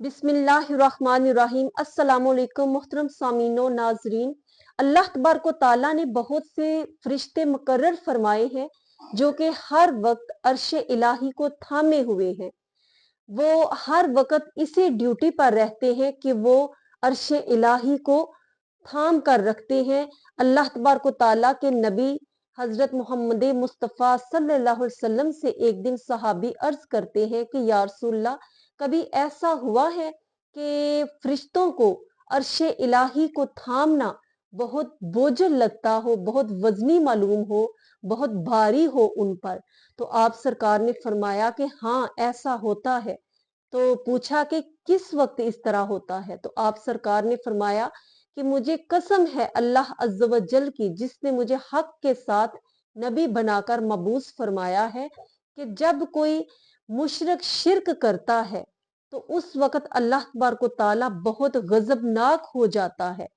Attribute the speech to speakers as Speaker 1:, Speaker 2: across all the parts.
Speaker 1: बिस्मिल्लाहिर्रहमानिर्रहीम। अस्सलाम वालेकुम मोहतरम सामीन व नाजरीन। अल्लाह तबारक व तआला ने बहुत से फरिश्ते मुकर्रर फरमाए हैं जो कि हर वक्त अर्श इलाही को थामे हुए हैं। वो हर वक्त इसी ड्यूटी पर रहते हैं कि वो अर्श इलाही को थाम कर रखते हैं। अल्लाह तबारक व तआला के नबी हजरत मोहम्मद मुस्तफ़ा सल्लल्लाहु अलैहि वसल्लम से एक दिन सहाबी अर्ज करते हैं कि या रसूलल्लाह, कभी ऐसा हुआ है कि फरिश्तों को अर्श इलाही को थामना बहुत बोझल लगता हो, बहुत वजनी मालूम हो, बहुत भारी हो उन पर? तो आप सरकार ने फरमाया कि हाँ, ऐसा होता है। तो पूछा कि किस वक्त इस तरह होता है? तो आप सरकार ने फरमाया कि मुझे कसम है अल्लाह अज़्ज़ व जल की, जिसने मुझे हक के साथ नबी बनाकर मबूस फरमाया है, कि जब कोई मुशरिक शिर्क करता है तो उस वक्त अल्लाह तबारक व तआला बहुत गजबनाक हो जाता है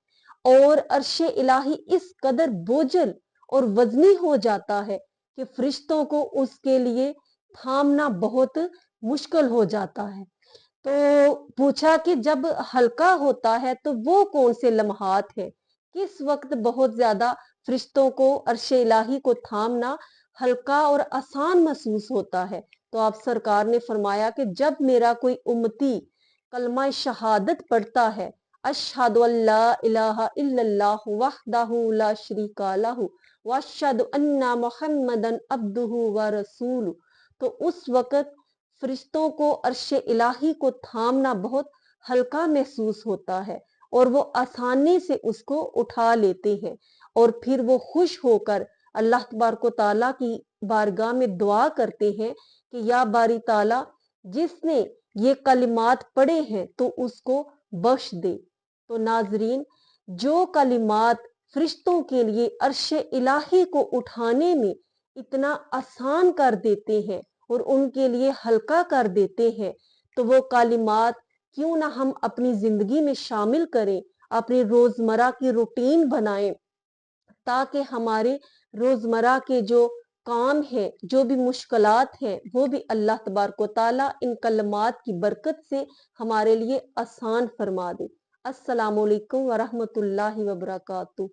Speaker 1: और अर्शे इलाही इस कदर बोझल और वजनी हो जाता है कि फरिश्तों को उसके लिए थामना बहुत मुश्किल हो जाता है। तो पूछा कि जब हल्का होता है तो वो कौन से लम्हात है, किस वक्त बहुत ज्यादा फरिश्तों को अर्शे इलाही को थामना हल्का और आसान महसूस होता है? तो आप सरकार ने फरमाया कि जब मेरा कोई उम्मती कलमा शहादत पढ़ता है, अशहदु अल्ला इलाहा इल्लल्लाह वहदहु ला शरीका लहु व अशहदु अन्ना मुहम्मदन अब्दुहु व रसूलुहु, तो उस वक्त फरिश्तों को अर्शे इलाही को थामना बहुत हल्का महसूस होता है और वो आसानी से उसको उठा लेते हैं और फिर वो खुश होकर अल्लाह तबारक व तआला की बारगाह में दुआ करते हैं कि या बारी ताला, जिसने ये कलिमात पढ़े हैं तो उसको बख्श दे। तो नाजरीन, जो कलिमात फरिश्तों के लिए अर्शे इलाही को उठाने में इतना आसान कर देते हैं और उनके लिए हल्का कर देते हैं, तो वो कालिमात क्यों ना हम अपनी जिंदगी में शामिल करें, अपनी रोजमर्रा की रूटीन बनाएं, ताकि हमारे रोजमर्रा के जो काम है, जो भी मुश्किलात हैं, वो भी अल्लाह तबारक व तआला इन कलमात की बरकत से हमारे लिए आसान फरमा दे। अस्सलामु अलैकुम व रहमतुल्लाहि व बरकातुहू।